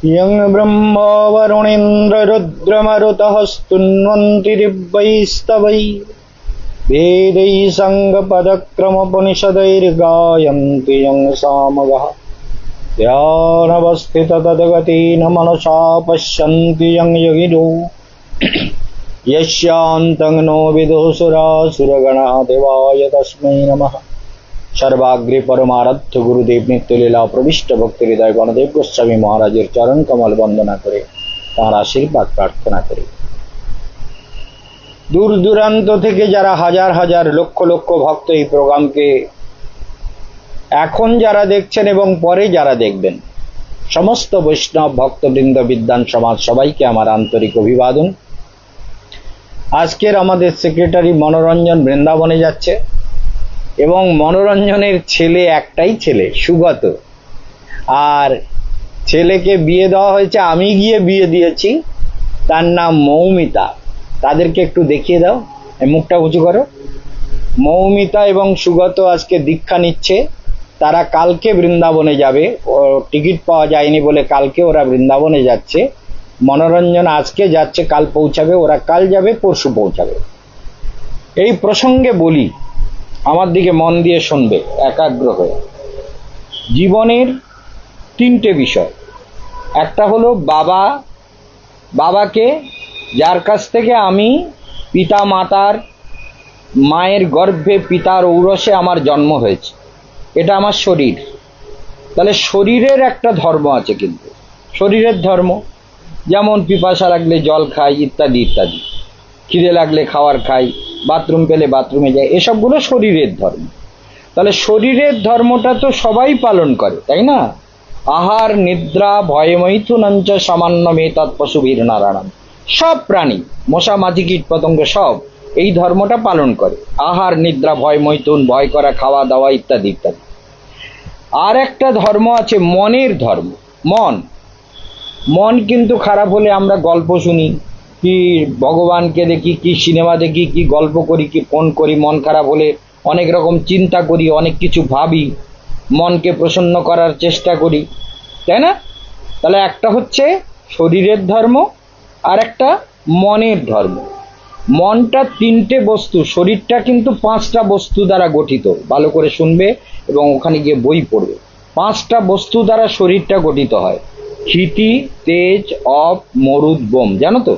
यं ब्रह्मा वरुणेन्द्ररुद्रमरुतः स्तुन्वन्ति दिव्यैस्तवैः वेदैः सङ्गपदक्रमोपनिषदैर्गायन्ति यं सामगाः ध्यानवस्थिततद्गतेन मनसा पश्यन्ति यं योगिनो यस्यान्तं नो विदुःसुरासुरगणाः देवाय तस्मै नमः। सर्वाग्रे परमाराध्य गुरुदेव नित्यलीला प्रविष्ट भक्ति हृदय गणदेव गोस्वामी महाराजेर चरण कमल वंदना करे तार आशीर्वाद प्रार्थना करी। दूर दूरान्त থেকে যারা হাজার হাজার লক্ষ লক্ষ ভক্ত এই প্রোগ্রামকে এখন যারা দেখছেন এবং পরে যারা দেখবেন, সমস্ত বৈষ্ণব ভক্তবৃন্দ বিদ্বান সমাজ সবাইকে আমার আন্তরিক অভিবাদন। আজকের আমাদের সেক্রেটারি মনোরঞ্জন বৃন্দাবনে যাচ্ছে এবং মনোরঞ্জনের ছেলে একটাই ছেলে, সুগত, আর ছেলেকে বিয়ে দেওয়া হয়েছে, আমি গিয়ে বিয়ে দিয়েছি, তার নাম মৌমিতা। তাদেরকে একটু দেখিয়ে দাও, মুখটা উঁচু করো। মৌমিতা এবং সুগত আজকে দীক্ষা নিচ্ছে। তারা কালকে বৃন্দাবনে যাবে, টিকিট পাওয়া যায়নি বলে কালকে ওরা বৃন্দাবনে যাচ্ছে। মনোরঞ্জন আজকে যাচ্ছে, কাল পৌঁছাবে, ওরা কাল যাবে, পরশু পৌঁছাবে। এই প্রসঙ্গে বলি, আমার দিকে মন দিয়ে শুনবে একাগ্র হয়ে। জীবনের তিনটে বিষয়, একটা হলো বাবাকে, যার কাছ থেকে আমি পিতা মাতার মায়ের গর্ভে পিতার ঔরসে আমার জন্ম হয়েছে, এটা আমার শরীর। তাহলে শরীরের একটা ধর্ম আছে, কিন্তু শরীরের ধর্ম যেমন পিপাসা লাগলে জল খাই ইত্যাদি ইত্যাদি, খিদে লাগলে খাবার খাই, বাথরুম পেলে বাথরুমে যায়, এসবগুলো শরীরের ধর্ম। তাহলে শরীরের ধর্মটা তো সবাই পালন করে, তাই না? আহার নিদ্রা ভয় মৈথুনঞ্চ সামান্য মেতৎ পশুবীর নারায়ণ, সব প্রাণী, মশা মাছি কীট পতঙ্গ সব এই ধর্মটা পালন করে। আহার নিদ্রা ভয় মৈথুন, ভয় করা, খাওয়া দাওয়া ইত্যাদি ইত্যাদি। আর একটা ধর্ম আছে মনের ধর্ম। মন কিন্তু খারাপ হলে আমরা গল্প শুনি, কি ভগবানকে দেখি, কি সিনেমা দেখি, কি গল্প করি, কি ফোন করি। মন খারাপ হলে অনেক রকম চিন্তা করি, অনেক কিছু ভাবি, মনকে প্রসন্ন করার চেষ্টা করি, তাই না? তাহলে একটা হচ্ছে শরীরের ধর্ম, আর একটা মনের ধর্ম। মনটা তিনটে বস্তু, শরীরটা কিন্তু পাঁচটা বস্তু দ্বারা গঠিত। ভালো করে শুনবে এবং ওখানে গিয়ে বই পড়বে। পাঁচটা বস্তু দ্বারা শরীরটা গঠিত হয়। ক্ষিতি, তেজ, অপ, মরুদ, বোম। জানো তো?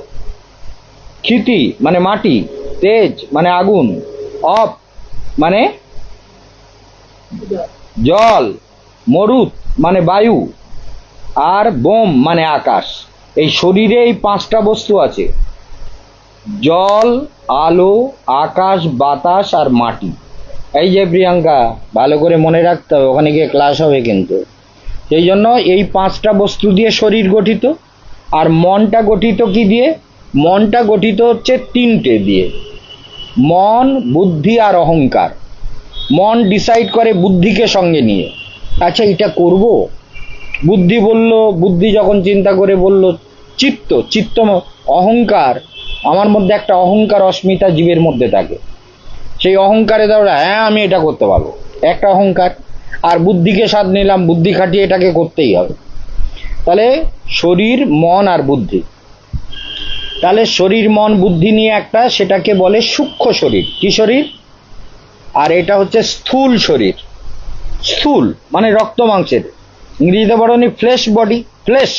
ক্ষিতি মানে মাটি, তেজ মানে আগুন, অপ মানে জল, মরুদ মানে বায়ু, আর বোম মানে আকাশ। এই শরীরে এই পাঁচটা বস্তু আছে, জল, আলো, আকাশ, বাতাস আর মাটি। এই যে প্রিয়াঙ্কা, ভালো করে মনে রাখতে হবে, ওখানে গিয়ে ক্লাস হবে কিন্তু। সেই জন্য এই পাঁচটা বস্তু দিয়ে শরীর গঠিত। আর মনটা গঠিত কি দিয়ে? মনটা গঠিত হচ্ছে তিনটে দিয়ে, মন, বুদ্ধি আর অহংকার। মন ডিসাইড করে বুদ্ধিকে সঙ্গে নিয়ে, আচ্ছা এটা করব। বুদ্ধি বলল, বুদ্ধি যখন চিন্তা করে বলল চিত্ত অহংকার, আমার মধ্যে একটা অহংকার অস্মিতা জীবের মধ্যে থাকে, সেই অহংকারে ধরো হ্যাঁ আমি এটা করতে পারবো, একটা অহংকার। আর বুদ্ধিকে সাথ নিলাম, বুদ্ধি খাটিয়ে এটাকে করতেই হবে। তাহলে শরীর, মন আর বুদ্ধি। তাহলে শরীর মন বুদ্ধি নিয়ে একটা, সেটাকে বলে সূক্ষ্ম শরীর। কি শরীর? আর এটা হচ্ছে স্থূল শরীর। স্থূল মানে রক্ত মাংসের, ইংরেজিতে বড়নি ফ্লেশ বডি। ফ্লেশ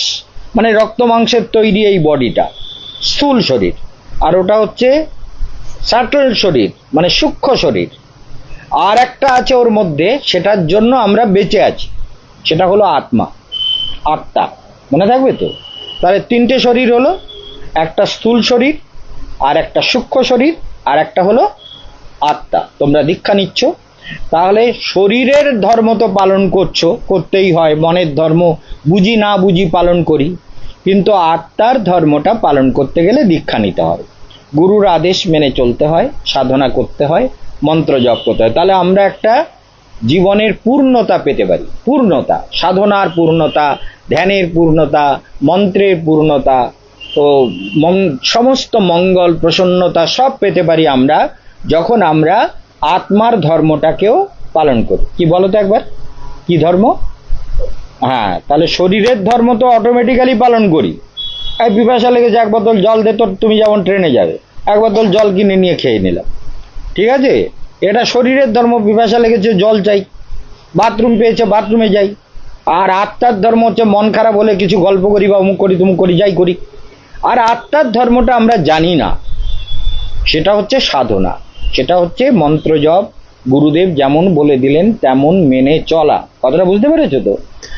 মানে রক্ত মাংসের তৈরি এই বডিটা, স্থূল শরীর। আর ওটা হচ্ছে সাটল শরীর মানে সূক্ষ্ম শরীর। আর একটা আছে ওর মধ্যে, সেটার জন্য আমরা বেঁচে আছি, সেটা হলো আত্মা, আত্মা। মনে থাকবে তো? তাহলে তিনটে শরীর হলো, একটা স্থূল শরীর, আর একটা সূক্ষ্ম শরীর, আর একটা হলো আত্মা। তোমরা দীক্ষা নিচ্ছ, তাহলে শরীরের ধর্ম তো পালন করছো, করতেই হয়। মনের ধর্ম বুঝি না বুঝি পালন করি, কিন্তু আত্মার ধর্মটা পালন করতে গেলে দীক্ষা নিতে হবে, গুরুর আদেশ মেনে চলতে হয়, সাধনা করতে হয়, মন্ত্র জপ করতে হয়। তাহলে আমরা একটা জীবনের পূর্ণতা পেতে পারি। পূর্ণতা, সাধনার পূর্ণতা, ধ্যানের পূর্ণতা, মন্ত্রের পূর্ণতা, তো সমস্ত মঙ্গল প্রসন্নতা সব পেতে পারি আমরা যখন আমরা আত্মার ধর্মটাকেও পালন করি। কি বলো তো একবার, কি ধর্ম? হ্যাঁ, তাহলে শরীরের ধর্ম তো অটোমেটিক্যালি পালন করি। এই পিপাসা লেগেছে, এক বোতল জল দে, তো তুমি যেমন ট্রেনে যাবে এক বোতল জল কিনে নিয়ে খেয়ে নিলাম, ঠিক আছে, এটা শরীরের ধর্ম। পিপাসা লেগেছে, জল চাই। বাথরুম পেয়েছে, বাথরুমে যাই। আর আত্মার ধর্ম হচ্ছে মন খারাপ হলে কিছু গল্প করি বা অমুক করি তুমুক করি, যাই করি। আর আত্মার ধর্মটা আমরা জানি না, সেটা হচ্ছে সাধনা, সেটা হচ্ছে মন্ত্র জপ, গুরুদেব যেমন বলে দিলেন তেমন মেনে চলা। কথাটা বুঝতে পেরেছো তো?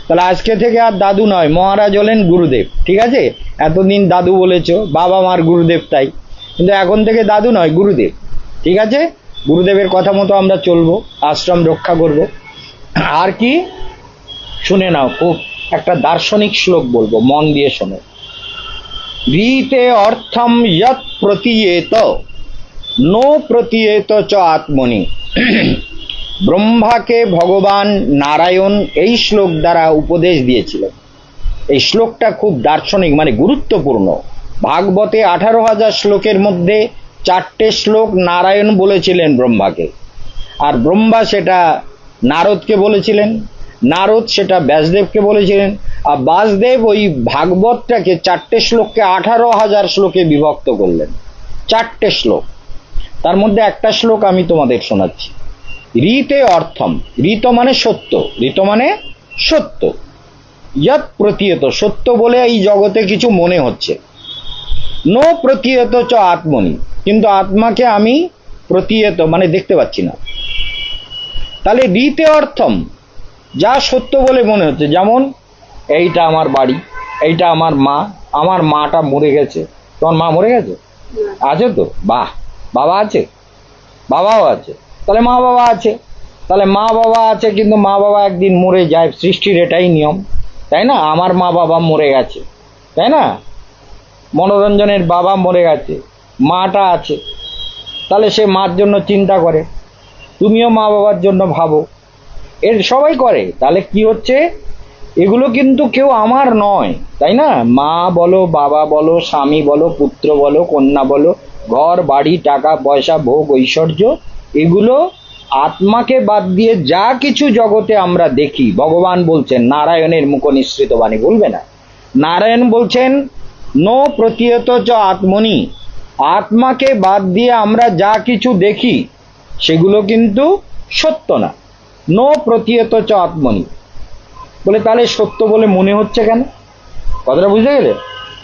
তাহলে আজকে থেকে আর দাদু নয়, মহারাজ হলেন গুরুদেব, ঠিক আছে? এতদিন দাদু বলেছো, বাবা মার গুরুদেব তাই, কিন্তু এখন থেকে দাদু নয়, গুরুদেব, ঠিক আছে? গুরুদেবের কথা মতো আমরা চলবো, আশ্রম রক্ষা করব। আর কি, শুনে নাও, খুব একটা দার্শনিক শ্লোক বলবো, মন দিয়ে শোনো। রীতে অর্থম যৎ প্রতীয়েত নো প্রতীয়েত চ আত্মনি। ব্রহ্মাকে ভগবান নারায়ণ এই শ্লোক দ্বারা উপদেশ দিয়েছিলেন। এই শ্লোকটা খুব দার্শনিক, মানে গুরুত্বপূর্ণ। ভাগবতে 18,000 শ্লোকের মধ্যে 4টে শ্লোক নারায়ণ বলেছিলেন ব্রহ্মাকে, আর ব্রহ্মা সেটা নারদকে বলেছিলেন, নারদ সেটা ব্যাসদেবকে বলেছিলেন, আর ব্যাসদেব ওই ভাগবতটাকে 4টে শ্লোককে 18,000 শ্লোকে বিভক্ত করলেন। 4টে শ্লোক, তার মধ্যে একটা শ্লোক আমি তোমাদের শোনাচ্ছি। রীতে অর্থম, ঋত মানে সত্য, ঋত মানে সত্য, যৎ প্রতীয়ত সত্য বলে এই জগতে কিছু মনে হচ্ছে, নো প্রতীয়ত চ আত্মনি, কিন্তু আত্মাকে আমি প্রতীয়ত মানে দেখতে পাচ্ছি না। তাহলে রীতে অর্থম, যা সত্য বলে মনে হচ্ছে, যেমন এইটা আমার বাড়ি, এইটা আমার মা, আমার মাটা মরে গেছে। তোমার মা মরে গেছে? আছে তো, বাহ। বাবা আছে? বাবাও আছে, তাহলে মা বাবা আছে। তাহলে মা বাবা আছে, কিন্তু মা বাবা একদিন মরে যায়, সৃষ্টির এটাই নিয়ম, তাই না? আমার মা বাবা মরে গেছে, তাই না? মনোরঞ্জনের বাবা মরে গেছে, মাটা আছে, তাহলে সে মার জন্য চিন্তা করে, তুমিও মা বাবার জন্য ভাবো, এর সবাই করে। তাহলে কি হচ্ছে, এগুলো কিন্তু কেউ আমার নয়, তাই না? মা বলো, বাবা বলো, স্বামী বলো, পুত্র বলো, কন্যা বলো, ঘর বাড়ি, টাকা পয়সা, ভোগ ঐশ্বর্য, এগুলো আত্মাকে বাদ দিয়ে যা কিছু জগতে আমরা দেখি, ভগবান বলছেন, নারায়ণের মুখ নিঃসৃত বাণী, বলবে না? নারায়ণ বলছেন নো প্রতীয়ত চ আত্মনি, আত্মাকে বাদ দিয়ে আমরা যা কিছু দেখি সেগুলো কিন্তু সত্য না। নো প্রতীয়ত চ আত্মনি বলে, তাহলে সত্য বলে মনে হচ্ছে কেন? কথাটা বুঝতে গেলে?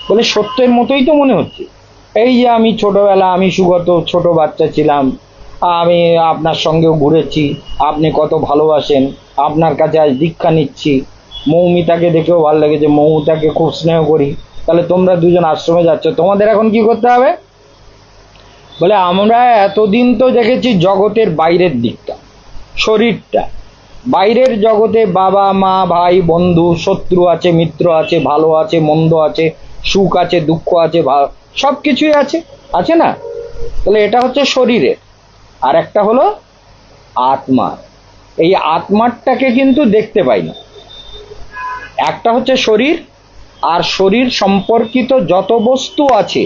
বলে সত্যের মতোই তো মনে হচ্ছে। এই যে আমি ছোটবেলা, আমি সুগত ছোট বাচ্চা ছিলাম, আমি আপনার সঙ্গেও ঘুরেছি, আপনি কত ভালোবাসেন, আপনার কাছে আজ দীক্ষা নিচ্ছি, মৌমিতাকে দেখেও ভালো লেগেছে, মৌমিতাকে খুব স্নেহ করি, তাহলে তোমরা দুজন আশ্রমে যাচ্ছ, তোমাদের এখন কি করতে হবে? বলে আমরা এতদিন তো দেখেছি জগতের বাইরের দিকটা, শরীরটা, বাইরের জগতে বাবা মা ভাই বন্ধু শত্রু আছে, মিত্র আছে, ভালো আছে মন্দ আছে, সুখ আছে দুঃখ আছে, সব কিছুই আছে, আছে না? তাহলে এটা হচ্ছে শরীরের, আর একটা হলো আত্মার। এই আত্মারটাকে কিন্তু দেখতে পাই না। একটা হচ্ছে শরীর, আর শরীর সম্পর্কিত যত বস্তু আছে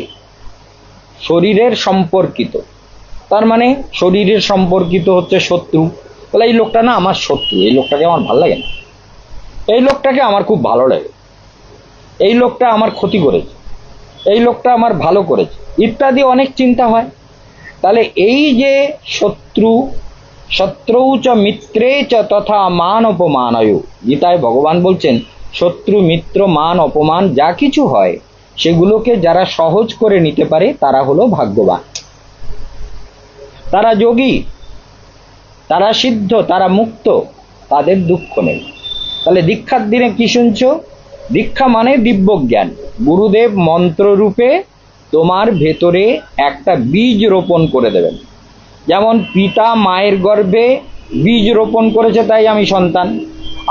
শরীরের সম্পর্কিত, তার মানে শরীরের সম্পর্কিত হচ্ছে শত্রু। তাহলে এই লোকটা না আমার শত্রু, এই লোকটাকে আমার ভালো লাগে না, এই লোকটাকে আমার খুব ভালো লাগে, এই লোকটা আমার ক্ষতি করেছে, এই লোকটা আমার ভালো করেছে, ইত্যাদি অনেক চিন্তা হয়। তাহলে এই যে শত্রু, শত্রু চ মিত্রে চ তথা মান অপমানয়, গীতায় ভগবান বলছেন শত্রু মিত্র মান অপমান যা কিছু হয় সেগুলোকে যারা সহজ করে নিতে পারে তারা হলো ভাগ্যবান, তারা যোগী, তারা সিদ্ধ, তারা মুক্ত, তাদের দুঃখ নেই। তাহলে দীক্ষার দিনে কি শুনছো? দীক্ষা মানে দিব্য জ্ঞান। গুরুদেব মন্ত্ররূপে তোমার ভেতরে একটা বীজ রোপণ করে দেবেন। যেমন পিতা মায়ের গর্ভে বীজ রোপণ করেছে তাই আমি সন্তান,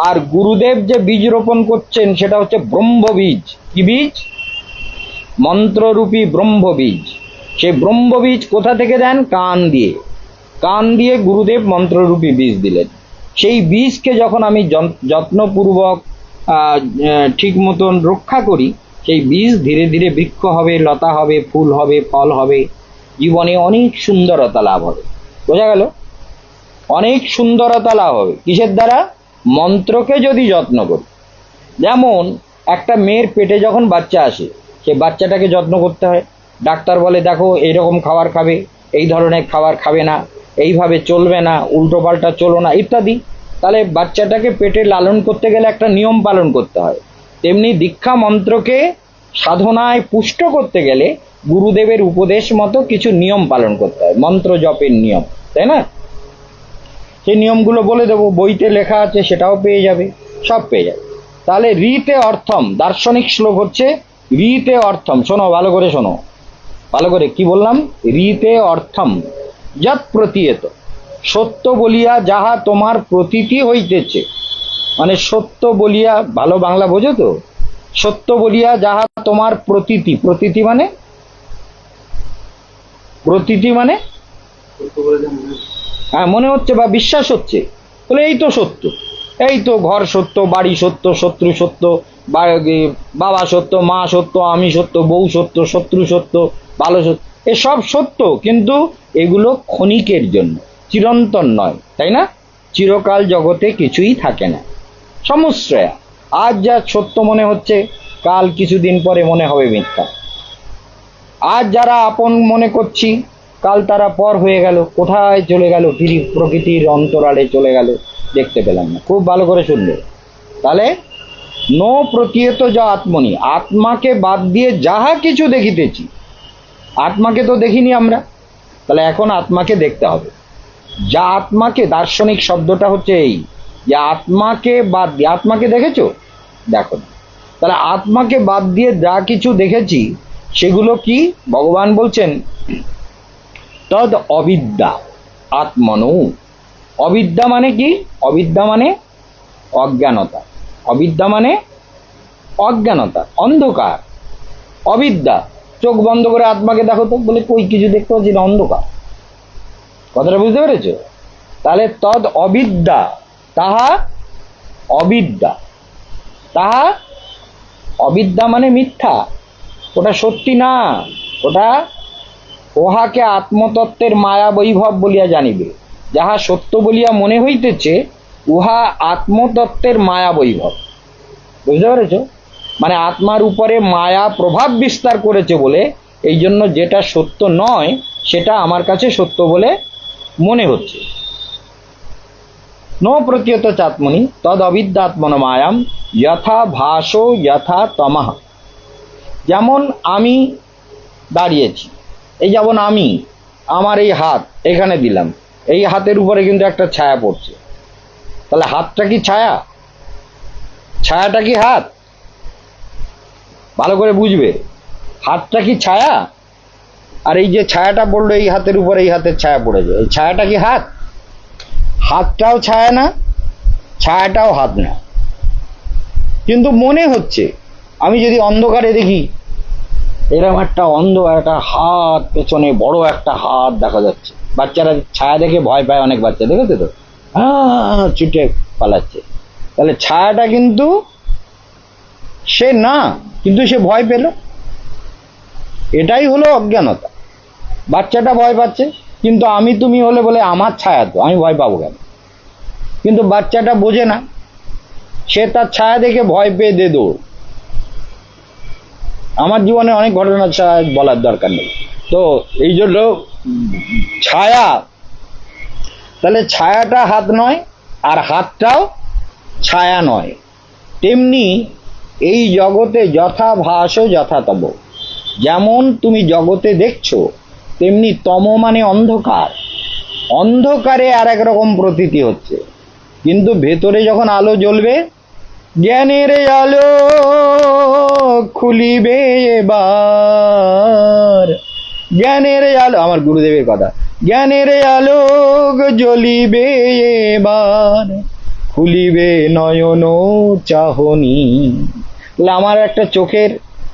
আর গুরুদেব যে বীজ রোপণ করছেন সেটা হচ্ছে ব্রহ্ম বীজ। কি বীজ? মন্ত্ররূপী ব্রহ্ম বীজ। সেই ব্রহ্ম বীজ কোথা থেকে দেন? কান দিয়ে। কান দিয়ে গুরুদেব মন্ত্ররূপী বীজ দিলেন। সেই বীজকে যখন আমি যত্নপূর্বক ঠিক মতন রক্ষা করি, সেই বীজ ধীরে ধীরে বৃক্ষ হবে, লতা হবে, ফুল হবে, ফল হবে, জীবনে অনেক সুন্দরতা লাভ হবে। বোঝা গেল? অনেক সুন্দরতা লাভ হবে কিসের দ্বারা? মন্ত্রকে যদি যত্ন করি। যেমন একটা মেয়ের পেটে যখন বাচ্চা আসে, সে বাচ্চাটাকে যত্ন করতে হয়। ডাক্তার বলে দেখো এইরকম খাবার খাবে, এই ধরনের খাবার খাবে না, এইভাবে চলবে না, উল্টো পাল্টা চলো না, ইত্যাদি। তাহলে বাচ্চাটাকে পেটে লালন করতে গেলে একটা নিয়ম পালন করতে হয়। তেমনি দীক্ষা মন্ত্রকে সাধনায় পুষ্ট করতে গেলে গুরুদেবের উপদেশ মতো কিছু নিয়ম পালন করতে হয়, মন্ত্র জপের নিয়ম, তাই না? সেই নিয়মগুলো বলে দেবো, বইতে লেখা আছে, সেটাও পেয়ে যাবে, সব পেয়ে যাবে। তাহলে রীতে অর্থম, দার্শনিক শ্লোক হচ্ছে রীতে অর্থম। শোনো ভালো করে, শোনো ভালো করে, কি বললাম? রীতে অর্থম যৎ প্রতীয়ত, সত্য বলিয়া যাহা তোমার প্রতীতি হইতেছে, মানে সত্য বলিয়া, ভালো বাংলা বোঝো তো? সত্য বলিয়া যাহা তোমার প্রতীতি, প্রতীতি মানে, প্রতীতি মানে হ্যাঁ মনে হচ্ছে বা বিশ্বাস হচ্ছে, বলে এই তো সত্য, এই তো ঘর সত্য, বাড়ি সত্য, শত্রু সত্য, বাবা সত্য, মা সত্য, আমি সত্য, বউ সত্য, শত্রু সত্য, ভালো সত্য, এসব সত্য, কিন্তু এগুলো ক্ষণিকের জন্য, চিরন্তন নয়, তাই না? চিরকাল জগতে কিছুই থাকে না, সমশ্রয়া। আজ যা সত্য মনে হচ্ছে, কাল কিছুদিন পরে মনে হবে মিথ্যা। আজ যারা আপন মনে করছি, কাল তারা পর হয়ে গেল, কোথায় চলে গেল, প্রকৃতির অন্তরালে চলে গেল, দেখতে পেলাম না। খুব ভালো করে শুনবে। তাহলে নো প্রতীয়ত যা আত্মনি, আত্মাকে বাদ দিয়ে যাহা কিছু দেখিতেছি, আত্মাকে তো দেখিনি আমরা, তাহলে এখন আত্মাকে দেখতে হবে। যা আত্মাকে, দার্শনিক শব্দটা হচ্ছে এই, যে আত্মাকে বাদ দিয়ে, আত্মাকে দেখেছো? দেখো না। তাহলে আত্মাকে বাদ দিয়ে যা কিছু দেখেছি সেগুলো কি? ভগবান বলছেন তদ অবিদ্যা আত্মনু। অবিদ্যা মানে কি? অবিদ্যা মানে অজ্ঞানতা, অবিদ্যা মানে অজ্ঞানতা, অন্ধকার। অবিদ্যা, চোখ বন্ধ করে আত্মাকে দেখো তো, বলে কই কিছু দেখতে পাচ্ছি না, অন্ধকার। কথাটা বুঝতে পেরেছো? তাহলে তদ অবিদ্যা, তাহা অবিদ্যা, তাহা অবিদ্যা মানে মিথ্যা, ওটা সত্যি না, ওটা উহাকে আত্মতত্ত্বের মায়া বৈভব বলিয়া জানিবে। যাহা সত্য বলিয়া মনে হইতেছে, উহা আত্মতত্ত্বের মায়া বৈভব। বুঝতে পেরেছ? মানে আত্মার উপরে মায়া প্রভাব বিস্তার করেছে বলে এই জন্য যেটা সত্য নয় সেটা আমার কাছে সত্য বলে মনে হচ্ছে। নো প্রতীয়ত চাত্মনি তদ অবিদ্যাত্মন মায়াম যথা ভাসো যথা তমঃ। যেমন আমি দাঁড়িয়েছি, এই যেমন আমি আমার এই হাত এখানে দিলাম, এই হাতের উপরে কিন্তু একটা ছায়া পড়ছে, তাহলে হাতটা কি ছায়া? ছায়াটা কি হাত? ভালো করে বুঝবে, হাতটা কি ছায়া? আর এই যে ছায়াটা পড়লো এই হাতের উপরে, এই হাতের ছায়া পড়েছে, এই ছায়াটা কি হাত? হাতটাও ছায়া না, ছায়াটাও হাত না, কিন্তু মনে হচ্ছে। আমি যদি অন্ধকারে দেখি এরকম একটা একটা হাত, পেছনে বড় একটা হাত দেখা যাচ্ছে, বাচ্চারা ছায়া দেখে ভয় পায়, অনেক বাচ্চা দেখেছে তো, ছুটে পালাচ্ছে। তাহলে ছায়াটা কিন্তু সে না, কিন্তু সে ভয় পেল, এটাই হলো অজ্ঞানতা। বাচ্চাটা ভয় পাচ্ছে, কিন্তু আমি তুমি হলে বলে আমার ছায়া তো, আমি ভয় পাবো কেন? কিন্তু বাচ্চাটা বোঝে না, সে তার ছায়া দেখে ভয় পেয়ে দে দৌড়। আমার জীবনে অনেক ঘটনা বলার দরকার নেই। তো এই জন্য ছায়া, তাহলে ছায়াটা হাত নয় আর হাতটাও ছায়া নয়। তেমনি এই জগতে যথা ভাস যথা তব, যেমন তুমি জগতে দেখছো তেমনি তম মানে অন্ধকার, অন্ধকারে আর এক রকম প্রতীতি হচ্ছে, কিন্তু ভেতরে যখন আলো জ্বলবে, জ্ঞানের আলো খুলিবে এবার, জ্ঞানের আলো, আমার গুরুদেবের কথা, জ্ঞানের আলো জ্বলিবে এবার, খুলিবে নয়ন চাহনি। তাহলে আমার একটা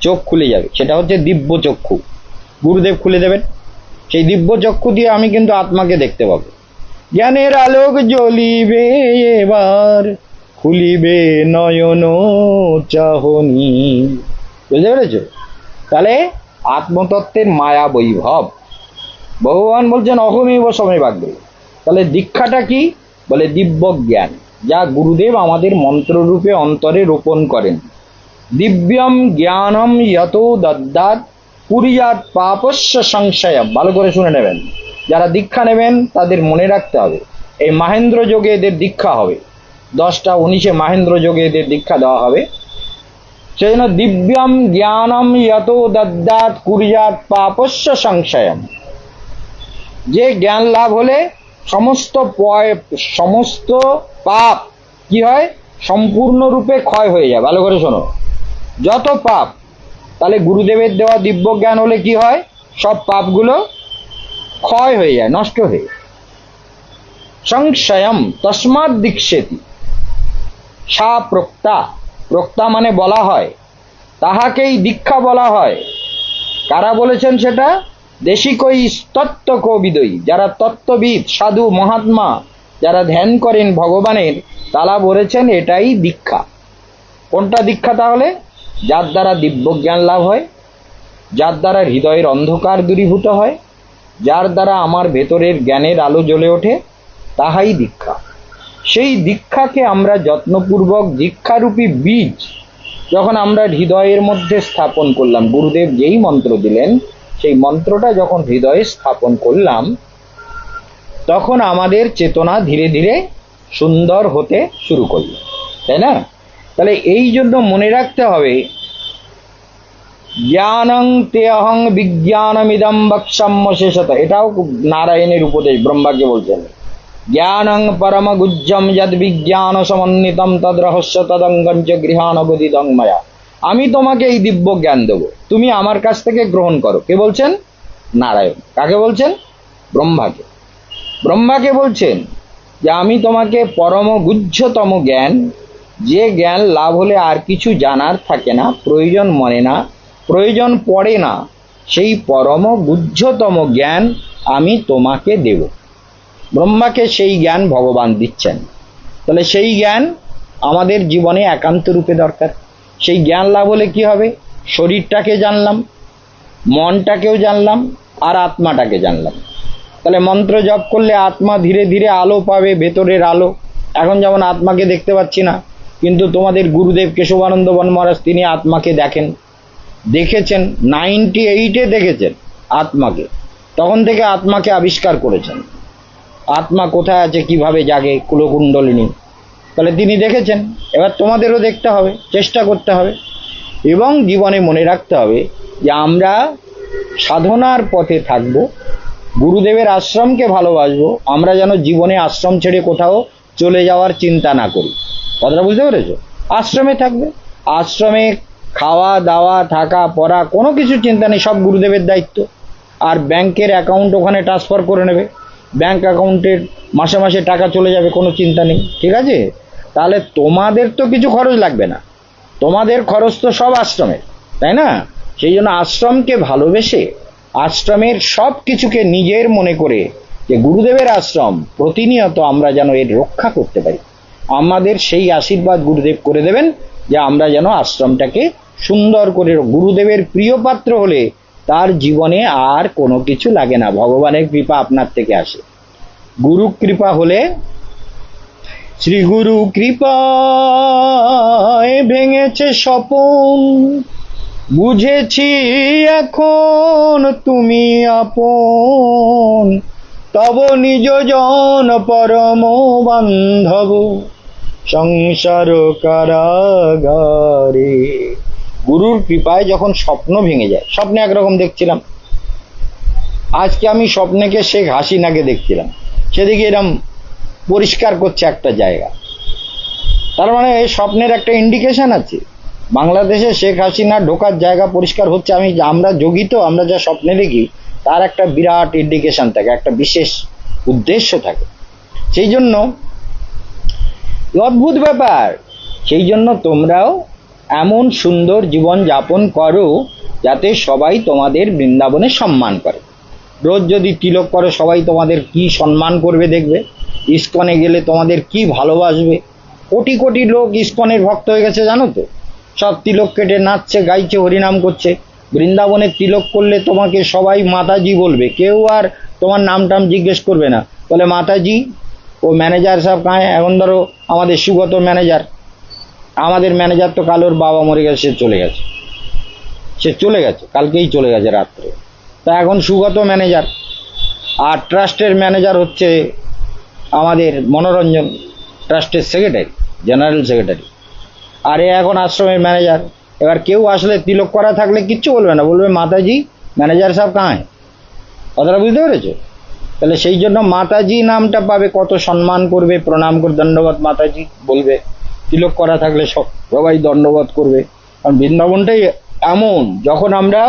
চোখ খুলে যাবে, সেটা হচ্ছে দিব্য চক্ষু, গুরুদেব খুলে দেবেন। সেই দিব্য চক্ষু দিয়ে আমি কিন্তু আত্মাকে দেখতে পাবো। জ্ঞানের আলোক জ্বলিবে এবার, খুলিবে নয়ন চাহনি। বুঝতে পেরেছ? তাহলে আত্মতত্ত্বের মায়া বৈভব। ভগবান বলছেন অহমেব সময় বাগ্যে। তাহলে দীক্ষাটা কি? বলে দিব্য জ্ঞান, যা গুরুদেব আমাদের মন্ত্ররূপে অন্তরে রোপণ করেন। দিব্যম জ্ঞানম যত দদ্যাৎ কুরিয়াত পাপস্য সংশয়ম। ভালো করে শুনে নেবেন, যারা দীক্ষা নেবেন তাদের মনে রাখতে হবে এই মাহেন্দ্র যোগে এদের দীক্ষা হবে, 10টা 19-এ মাহেন্দ্র যোগে এদের দীক্ষা দেওয়া হবে। সেই জন্য দিব্যম জ্ঞানম যত দদ্যাৎ কুরিয়াত পাপস্য সংশয়ম, যে জ্ঞান লাভ হলে সমস্ত পাপ কি হয়, সম্পূর্ণরূপে ক্ষয় হয়ে যায়। ভালো করে শোনো, যত পাপ, তাহলে গুরুদেবের দেওয়া দিব্য জ্ঞান হলে কি হয়, সব পাপগুলো ক্ষয় হয়ে যায়, নষ্ট হয়ে। সংশয়ম তস্মাৎ দীক্ষেতি, সা প্রক্তা, প্রক্তা মানে বলা হয়, তাহাকেই দীক্ষা বলা হয়। কারা বলেছেন সেটা? দেশিকই তত্ত্ব কবিদই, যারা তত্ত্ববিদ, সাধু, মহাত্মা, যারা ধ্যান করেন ভগবানের, তারা বলেছেন এটাই দীক্ষা। কোনটা দীক্ষা তাহলে? যার দ্বারা দিব্য জ্ঞান লাভ হয়, যার দ্বারা হৃদয়ের অন্ধকার দূরীভূত হয়, যার দ্বারা আমার ভেতরের জ্ঞানের আলো জ্বলে ওঠে, তাহাই দীক্ষা। সেই দীক্ষাকে আমরা যত্নপূর্বক, দীক্ষারূপী বীজ যখন আমরা হৃদয়ের মধ্যে স্থাপন করলাম, গুরুদেব যেই মন্ত্র দিলেন সেই মন্ত্রটা যখন হৃদয়ে স্থাপন করলাম, তখন আমাদের চেতনা ধীরে ধীরে সুন্দর হতে শুরু করলো, তাই না? তাহলে এই জন্য মনে রাখতে হবে, জ্ঞানং তে অহং বিজ্ঞানমিদম বক্ষ্যাম্য শেষত, এটাও নারায়ণের উপদেশ, ব্রহ্মাকে বলছেন। জ্ঞানং পরম গুজ্জম যদ বিজ্ঞান সমন্বিতম তদ রহস্য তদঙ্গঞ্চ গৃহাণ অবদিদং মায়া। আমি তোমাকে এই দিব্য জ্ঞান দেবো, তুমি আমার কাছ থেকে গ্রহণ করো। কে বলছেন? নারায়ণ। কাকে বলছেন? ব্রহ্মাকে। ব্রহ্মাকে বলছেন যে আমি তোমাকে পরম গুহ্যতম জ্ঞান, যে জ্ঞান লাভ হলে আর কিছু জানার থাকে না, প্রয়োজন মনে না, প্রয়োজন পড়ে না, সেই পরম গুহ্যতম জ্ঞান আমি তোমাকে দেব। ব্রহ্মাকে সেই জ্ঞান ভগবান দিচ্ছেন। তাহলে সেই জ্ঞান আমাদের জীবনে একান্ত রূপে দরকার। সেই জ্ঞান লাভ হলে কি হবে? শরীরটাকে জানলাম, মনটাকেও জানলাম, আর আত্মাটাকে জানলাম। তাহলে মন্ত্র জপ করলে আত্মা ধীরে ধীরে আলো পাবে, ভেতরের আলো। এখন যেমন আত্মাকে দেখতে পাচ্ছি না, কিন্তু তোমাদের গুরুদেব কেশবানন্দ বন মহারাজ তিনি আত্মাকে দেখেছেন, 98-এ দেখেছেন আত্মাকে, তখন থেকে আত্মাকে আবিষ্কার করেছেন। আত্মা কোথায় আছে, কিভাবে জাগে, কুলকুণ্ডলিনী, তাহলে তিনি দেখেছেন। এবার তোমাদেরও দেখতে হবে, চেষ্টা করতে হবে, এবং জীবনে মনে রাখতে হবে যে আমরা সাধনার পথে থাকব, গুরুদেবের আশ্রমকে ভালোবাসবো। আমরা যেন জীবনে আশ্রম ছেড়ে কোথাও চলে যাওয়ার চিন্তা না করি। কথাটা বুঝতে পেরেছো? আশ্রমে থাকবে, আশ্রমে খাওয়া দাওয়া, থাকা, পড়া, কোনো কিছু চিন্তা নেই, সব গুরুদেবের দায়িত্ব। আর ব্যাংকের অ্যাকাউন্ট ওখানে ট্রান্সফার করে নেবে, ব্যাংক অ্যাকাউন্টের মাসে মাসে টাকা চলে যাবে, কোনো চিন্তা নেই। ঠিক আছে? তাহলে তোমাদের তো কিছু খরচ লাগবে না, তোমাদের খরচ তো সব আশ্রমের, তাই না? সেই জন্য আশ্রমকে ভালোবেসে, আশ্রমের সব কিছুকে নিজের মনে করে যে গুরুদেবের আশ্রম, প্রতিনিয়ত আমরা যেন এর রক্ষা করতে পারি। আমাদের সেই আশীর্বাদ গুরুদেব করে দেবেন যে আমরা যেন আশ্রমটাকে সুন্দর করে, গুরুদেবের প্রিয় পাত্র হলে তার জীবনে আর কোনো কিছু লাগে না। ভগবানের কৃপা আপনার থেকে আসে। গুরু কৃপা হলে, শ্রী গুরু কৃপায় ভেঙেছে স্বপন, বুঝেছি এখন তুমি আপন, তব নিজ জন পরম বান্ধব সংসার কারাগারে। গুরুর কৃপায় যখন স্বপ্ন ভেঙে যায়, স্বপ্নে একরকম দেখছিলাম, আজকে আমি স্বপ্নেকে শেখ হাসিনাকে দেখছিলাম, সেদিকে এরকম পরিষ্কার করছে একটা জায়গা, তার মানে এই স্বপ্নের একটা ইন্ডিকেশন আছে। বাংলাদেশে শেখ হাসিনা ঢোকার জায়গা পরিষ্কার হচ্ছে। আমরা যোগী তো, আমরা যা স্বপ্নে দেখি তার একটা বিরাট ইন্ডিকেশন থাকে, একটা বিশেষ উদ্দেশ্য থাকে। সেই জন্য অদ্ভুত ব্যাপার। সেই জন্য তোমরাও এমন সুন্দর জীবন যাপন করো যাতে সবাই তোমাদের বৃন্দাবনে সম্মান করে। রোজ যদি তিলক করো, সবাই তোমাদের কি সম্মান করবে দেখবে। ইস্কনে গেলে তোমাদের কি ভালোবাসবে। কোটি কোটি লোক ইস্কনের ভক্ত হয়ে গেছে, জানো তো? সব তিলক কেটে নাচছে, গাইছে, হরিনাম করছে। বৃন্দাবনে তিলক করলে তোমাকে সবাই মাতাজি বলবে, কেউ আর তোমার নাম টাম জিজ্ঞেস করবে না, বলে মাতাজি। ও ম্যানেজার সব কাঁয়। এখন ধরো আমাদের সুগত ম্যানেজার, আমাদের ম্যানেজার তো কালোর বাবা মরে গেছে, সে চলে গেছে কালকেই চলে গেছে রাত্রে। তা এখন সুগত ম্যানেজার, আর ট্রাস্টের ম্যানেজার হচ্ছে আমাদের মনোরঞ্জন, ট্রাস্টের সেক্রেটারি, জেনারেল সেক্রেটারি। আর এ এখন আশ্রমের ম্যানেজার। এবার কেউ আসলে তিলক করা থাকলে কিচ্ছু বলবে না, বলবে মাতাজি ম্যানেজার সাহেব কাহায়। কথাটা বুঝতে পেরেছো? তাহলে সেই জন্য মাতাজি নামটা পাবে, কত সম্মান করবে, প্রণাম করে দণ্ডবত মাতাজি বলবে। তিলক করা থাকলে সবাই দণ্ডবত করবে। কারণ বৃন্দাবনটাই এমন, যখন আমরা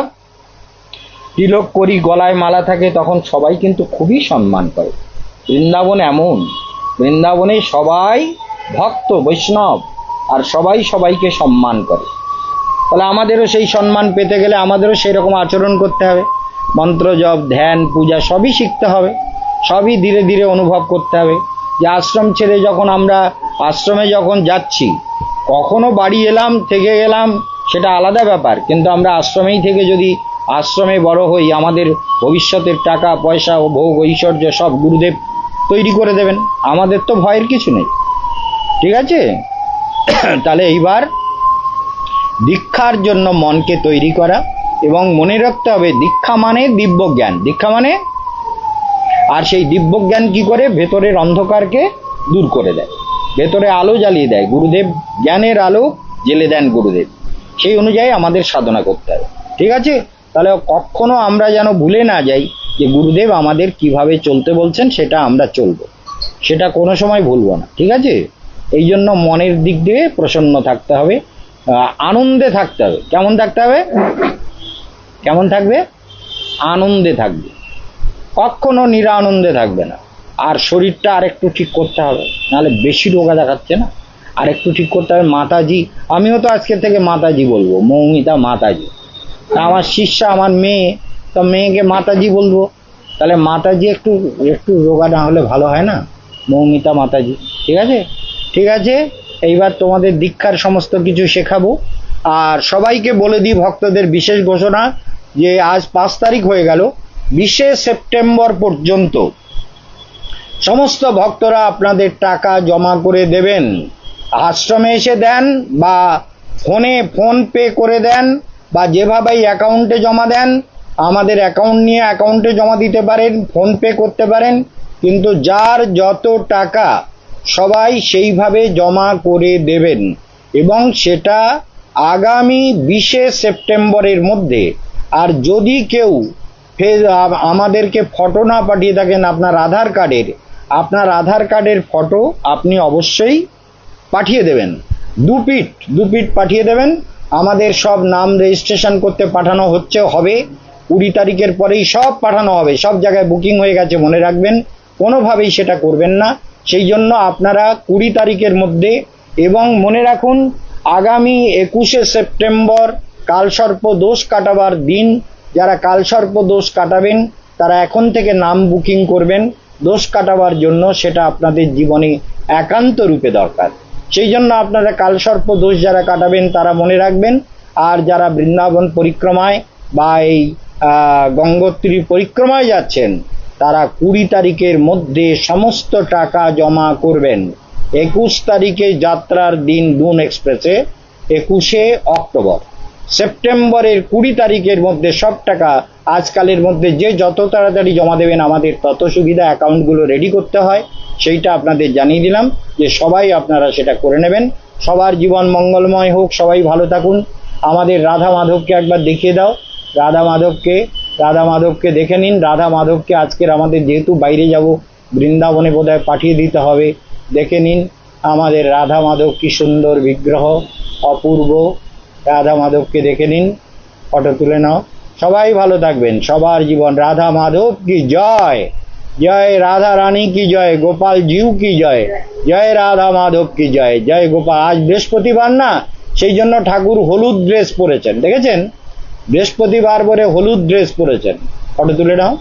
তিলক করি, গলায় মালা থাকে, তখন সবাই কিন্তু খুবই সম্মান করে। বৃন্দাবন এমন, বৃন্দাবনে সবাই ভক্ত বৈষ্ণব, আর সবাই সবাইকে সম্মান করে। তাহলে আমাদেরও সেই সম্মান পেতে গেলে আমাদেরও সেই রকম আচরণ করতে হবে। মন্ত্র জপ, ধ্যান, পূজা সবই শিখতে হবে, সবই ধীরে ধীরে অনুভব করতে হবে। যে আশ্রম ছেড়ে যখন আমরা আশ্রমে যখন যাচ্ছি, কখনো বাড়ি এলাম থেকে গেলাম সেটা আলাদা ব্যাপার, কিন্তু আমরা আশ্রমেই থেকে যদি আশ্রমে বড় হই, আমাদের ভবিষ্যতের টাকা পয়সা ও ভোগ ঐশ্বর্য সব গুরুদেব তৈরি করে দেবেন, আমাদের তো ভয়ের কিছু নেই। ঠিক আছে? তাহলে এইবার দীক্ষার জন্য মনকে তৈরি করা, এবং মনে রাখতে হবে দীক্ষা মানে দিব্য জ্ঞান। দীক্ষা মানে, আর সেই দিব্য জ্ঞান কি করে? ভেতরের অন্ধকারকে দূর করে দেয়, ভেতরে আলো জ্বালিয়ে দেয় গুরুদেব, জ্ঞানের আলো জ্বেলে দেন গুরুদেব। সেই অনুযায়ী আমাদের সাধনা করতে হবে। ঠিক আছে? তাহলে কখনো আমরা যেন ভুলে না যাই যে গুরুদেব আমাদের কিভাবে চলতে বলছেন, সেটা আমরা চলবো, সেটা কোনো সময় ভুলবো না। ঠিক আছে? এই জন্য মনের দিক দিয়ে প্রসন্ন থাকতে হবে, আনন্দে থাকতে হবে। কেমন থাকতে হবে? কেমন থাকবে? আনন্দে থাকবে, কখনো নিরানন্দে থাকবে না। আর শরীরটা আরেকটু ঠিক করতে হবে, নাহলে বেশি রোগা দেখাচ্ছে না, আরেকটু ঠিক করতে হবে। মাতাজি, আমিও তো আজকে থেকে মাতাজি বলবো, মৌমিতা মাতাজি। আমার শিষ্যা, আমার মেয়ে, তো মেয়েকে মাতাজি বলবো। তাহলে মাতাজি একটু একটু রোগা না হলে ভালো হয় না? মৌমিতা মাতাজি। ঠিক আছে? ঠিক আছে, এইবার তোমাদের দীক্ষার সমস্ত কিছু শেখাবো। আর সবাইকে বলে দিই, ভক্তদের বিশেষ ঘোষণা, যে আজ 5 তারিখ হয়ে গেল, 20শে সেপ্টেম্বর পর্যন্ত সমস্ত ভক্তরা আপনাদের টাকা জমা করে দেবেন। আশ্রমে এসে দেন, বা ফোন পে করে দেন, বা যেভাবেই অ্যাকাউন্টে জমা দেন, আমাদের অ্যাকাউন্ট নিয়ে অ্যাকাউন্টে জমা দিতে পারেন, ফোন পে করতে পারেন, কিন্তু যার যত টাকা সবাই সেইভাবে জমা করে দেবেন। এবং সেটা আগামী 20শে সেপ্টেম্বরের মধ্যে। আর যদি কেউ আমাদেরকে ফটো না পাঠিয়ে থাকেন আপনার আধার কার্ডের ফটো আপনি অবশ্যই পাঠিয়ে দেবেন, 2 পিট পাঠিয়ে দেবেন। আমাদের সব নাম রেজিস্ট্রেশন করতে পাঠানো হবে, 20 তারিখের পরেই সব পাঠানো হবে। সব জায়গায় বুকিং হয়ে গেছে, মনে রাখবেন, কোনোভাবেই সেটা করবেন না। সেই জন্য আপনারা 20 তারিখের মধ্যে, এবং মনে রাখুন আগামী 21শে সেপ্টেম্বর কালসর্প দোষ কাটাবার দিন। যারা কালসর্প দোষ কাটাবেন তারা এখন থেকে নাম বুকিং করবেন দোষ কাটাবার জন্য, সেটা আপনাদের জীবনে একান্ত রূপে দরকার। সেই জন্য আপনারা কালসর্প দোষ যারা কাটাবেন তারা মনে রাখবেন। আর যারা বৃন্দাবন পরিক্রমায় বা এই গঙ্গোত্রী পরিক্রমায় যাচ্ছেন, তারা 20 তারিখের মধ্যে সমস্ত টাকা জমা করবেন। 21 তারিখে যাত্রার দিন দুন এক্সপ্রেসে, 21শে অক্টোবর। সেপ্টেম্বরের 20 তারিখের মধ্যে সব টাকা আজকালের মধ্যে যে যত তাড়াতাড়ি জমা দেবেন আমাদের তত সুবিধা। অ্যাকাউন্টগুলো রেডি করতে হয়, সেইটা আপনাদের জানিয়ে দিলাম, যে সবাই আপনারা সেটা করে নেবেন। সবার জীবন মঙ্গলময় হোক, সবাই ভালো থাকুন। আমাদের রাধা মাধবকে একবার দেখিয়ে দাও, রাধা মাধবকে দেখে নিন। রাধা মাধবকে আজকের আমাদের যেহেতু বাইরে যাব, বৃন্দাবনে বোধহয় পাঠিয়ে দিতে হবে, দেখে নিন আমাদের রাধা মাধব কি সুন্দর বিগ্রহ, অপূর্ব। রাধা মাধবকে দেখে নিন, ফটো তুলে নাও। সবাই ভালো থাকবেন, সবার জীবন। রাধা মাধব কি জয়, জয় রাধা রানী কি জয়, গোপাল জিউ কি জয়, জয় রাধা মাধব কি জয়, জয় গোপাল। আজ বৃহস্পতিবার না, সেই জন্য ঠাকুর হলুদ ড্রেস পরেছেন, দেখেছেন? বৃহস্পতিবার বলে হলুদ ড্রেস পরেছেন, ফটো তুলে নাও।